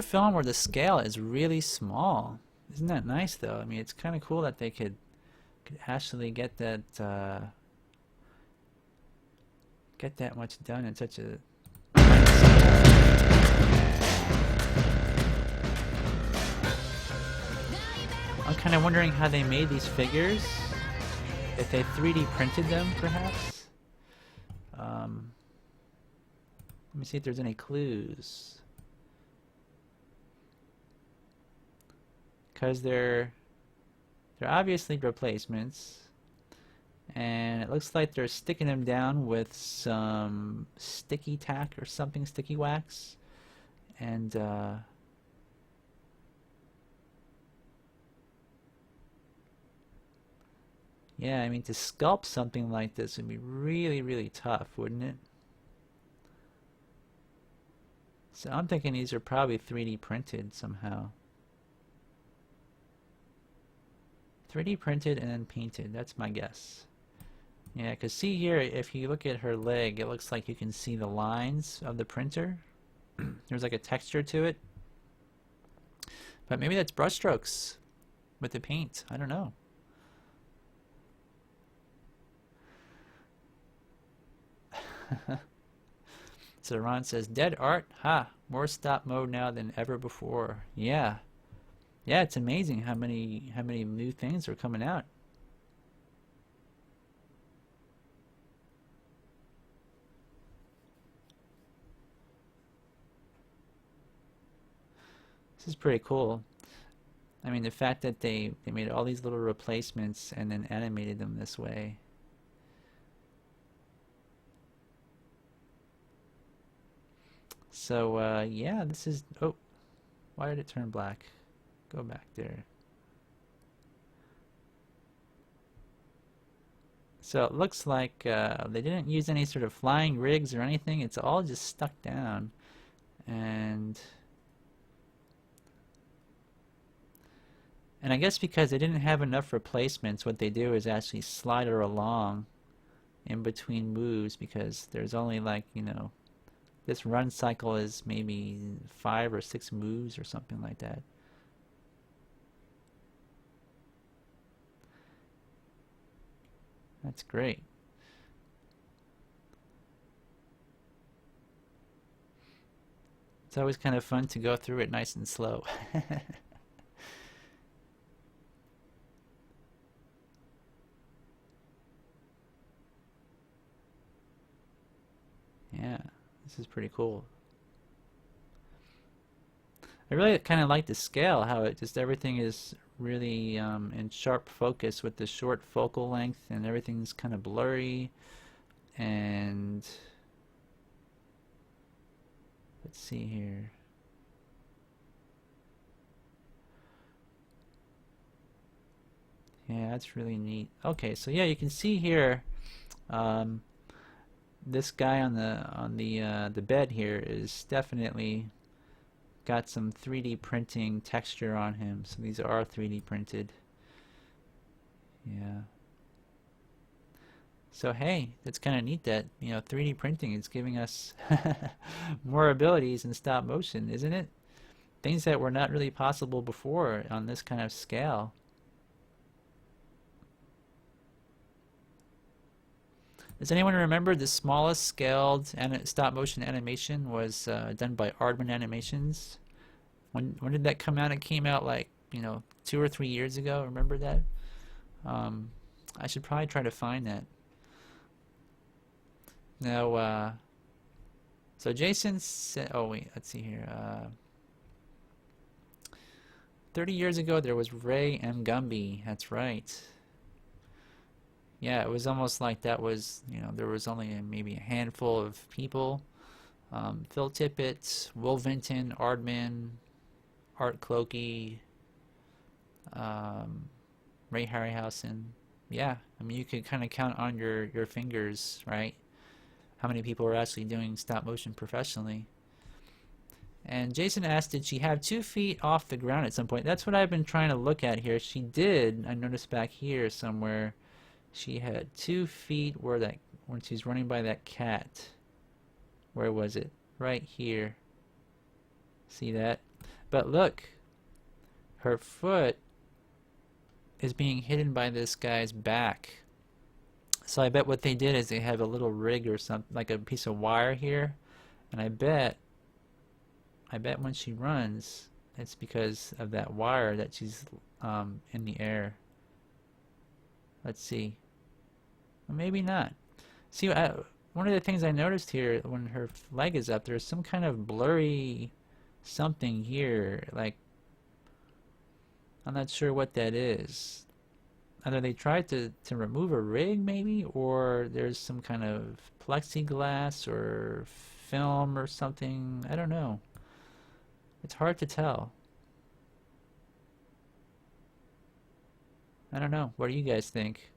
Speaker 1: Film where the scale is really small. Isn't that nice though? I mean, it's kind of cool that they could actually get that much done in such a I'm kind of wondering how they made these figures. If they 3D printed them, perhaps. Let me see if there's any clues. Because they're obviously replacements, and it looks like they're sticking them down with some sticky tack or something, sticky wax, and yeah, I mean, to sculpt something like this would be really, really tough, wouldn't it? So I'm thinking these are probably 3D printed somehow. 3D printed and then painted, that's my guess. Yeah, because see here, if you look at her leg, it looks like you can see the lines of the printer. There's like a texture to it. But maybe that's brushstrokes with the paint, I don't know. So Ron says, dead art? Ha! More stop mode now than ever before. Yeah. Yeah, it's amazing how many new things are coming out. This is pretty cool. I mean, the fact that they made all these little replacements and then animated them this way. So yeah, this is, oh, why did it turn black? Go back there. So it looks like they didn't use any sort of flying rigs or anything. It's all just stuck down. And I guess because they didn't have enough replacements, what they do is actually slide her along in between moves, because there's only, like, you know, this run cycle is maybe 5 or 6 moves or something like that. That's great. It's always kind of fun to go through it nice and slow. Yeah, this is pretty cool. I really kind of like the scale, how it just everything is really in sharp focus with the short focal length, and everything's kind of blurry. And let's see here. Yeah, that's really neat. Okay, so yeah, you can see here this guy on the bed here is definitely got some 3D printing texture on him. So these are 3D printed. Yeah. So hey, it's kind of neat that, you know, 3D printing is giving us more abilities in stop motion, isn't it? Things that were not really possible before on this kind of scale. Does anyone remember the smallest scaled stop motion animation was done by Aardman Animations? When did that come out? It came out like, you know, 2 or 3 years ago. Remember that? I should probably try to find that. Now, so Jason said, oh wait, let's see here. 30 years ago there was Ray M. Gumby. That's right. Yeah, it was almost like that was, you know, there was only maybe a handful of people. Phil Tippett, Will Vinton, Aardman, Art Clokey, Ray Harryhausen. Yeah, I mean, you could kind of count on your fingers, right? How many people were actually doing stop motion professionally. And Jason asked, did she have 2 feet off the ground at some point? That's what I've been trying to look at here. She did. I noticed back here somewhere she had 2 feet where that, when she's running by that cat. Where was it? Right here. See that? But look, her foot is being hidden by this guy's back. So I bet what they did is they have a little rig or something, like a piece of wire here, and I bet when she runs, it's because of that wire that she's in the air. Let's see. Well, maybe not. See, one of the things I noticed here when her leg is up, there's some kind of blurry something here. Like, I'm not sure what that is. Either they tried to remove a rig, maybe, or there's some kind of plexiglass or film or something. I don't know. It's hard to tell. I don't know. What do you guys think?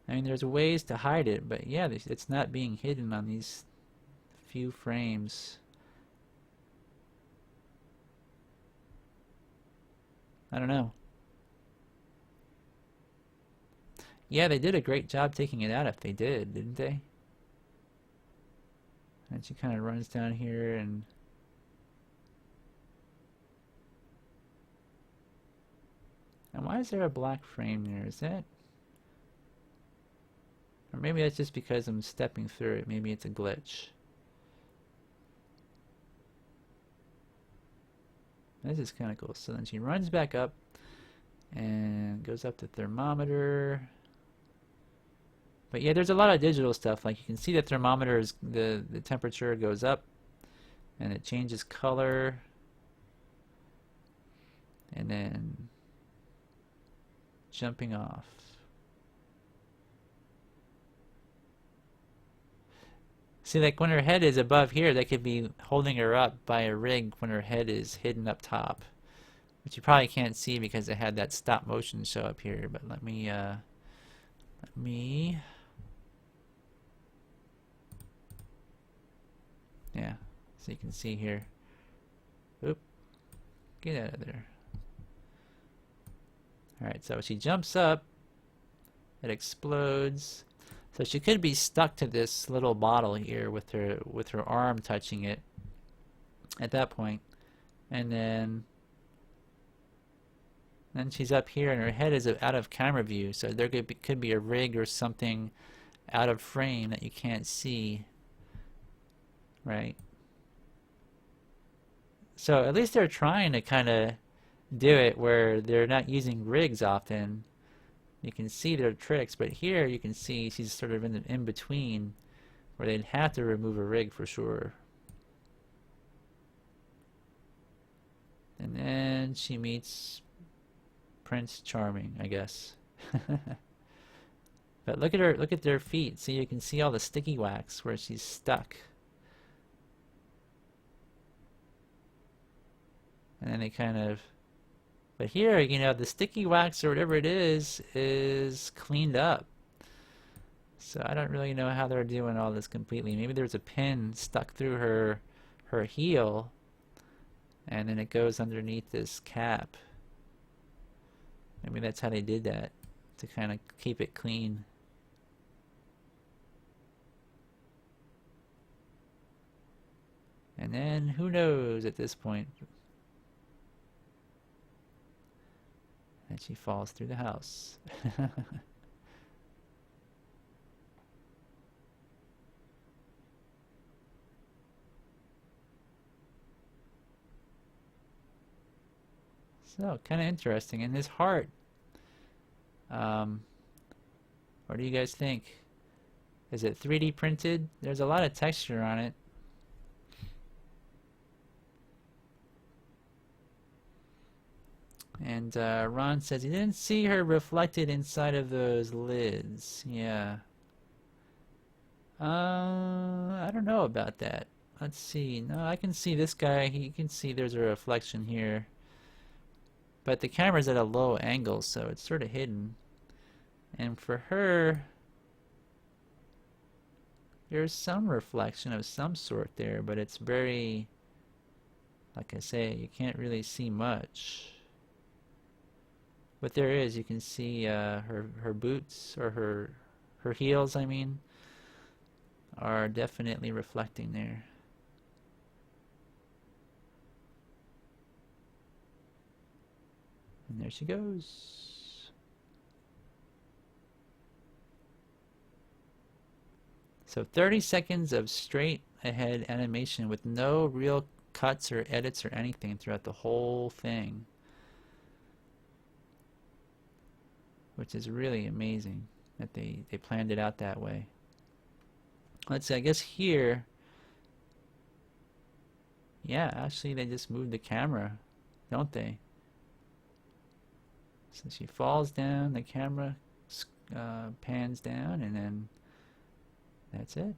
Speaker 1: I mean, there's ways to hide it, but yeah, it's not being hidden on these few frames. I don't know. Yeah, they did a great job taking it out if they did, didn't they? And she kind of runs down here and... And why is there a black frame there? Is that... Or maybe that's just because I'm stepping through it. Maybe it's a glitch. This is kind of cool. So then she runs back up and goes up the thermometer. But yeah, there's a lot of digital stuff. Like you can see the thermometer is the temperature goes up and it changes color. And then jumping off. See, like when her head is above here, they could be holding her up by a rig when her head is hidden up top, which you probably can't see because they had that stop motion show up here. But let me yeah, so you can see here. Oop, get out of there. All right, so she jumps up, it explodes. So she could be stuck to this little bottle here with her arm touching it at that point. And then she's up here and her head is out of camera view. So there could be a rig or something out of frame that you can't see. Right? So at least they're trying to kind of do it where they're not using rigs often. You can see their tricks, but here you can see she's sort of in between where they'd have to remove a rig for sure. And then she meets Prince Charming, I guess. But look at their feet. See, you can see all the sticky wax where she's stuck. And then they kind of... But here, you know, the sticky wax or whatever it is cleaned up. So I don't really know how they're doing all this completely. Maybe there's a pin stuck through her heel, and then it goes underneath this cap. Maybe that's how they did that, to kind of keep it clean. And then, who knows at this point? And she falls through the house. So, kind of interesting. And his heart, what do you guys think? Is it 3D printed? There's a lot of texture on it. And Ron says he didn't see her reflected inside of those lids. Yeah. I don't know about that. Let's see. No, I can see this guy. You can see there's a reflection here. But the camera's at a low angle, so it's sort of hidden. And for her, there's some reflection of some sort there, but it's very, like I say, you can't really see much. But there is, you can see her boots, or her heels, I mean, are definitely reflecting there. And there she goes. So 30 seconds of straight ahead animation with no real cuts or edits or anything throughout the whole thing. Which is really amazing that they planned it out that way. Let's see, I guess here, yeah, actually they just moved the camera, don't they? So she falls down, the camera pans down, and then that's it.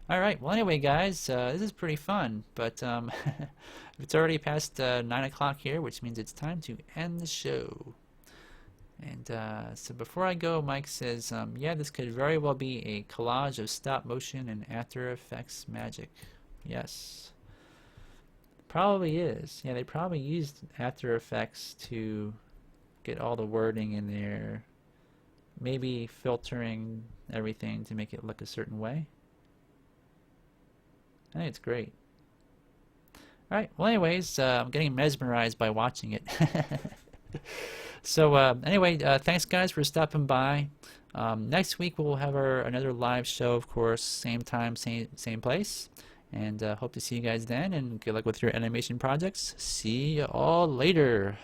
Speaker 1: Alright, well anyway guys, this is pretty fun, but it's already past 9 o'clock here, which means it's time to end the show. And so before I go, Mike says, yeah, this could very well be a collage of stop motion and After Effects magic. Yes. Probably is. Yeah, they probably used After Effects to get all the wording in there. Maybe filtering everything to make it look a certain way. I think it's great. Alright, well anyways, I'm getting mesmerized by watching it. So anyway, thanks guys for stopping by. Next week we'll have another live show, of course, same time, same place. And hope to see you guys then, and good luck with your animation projects. See you all later.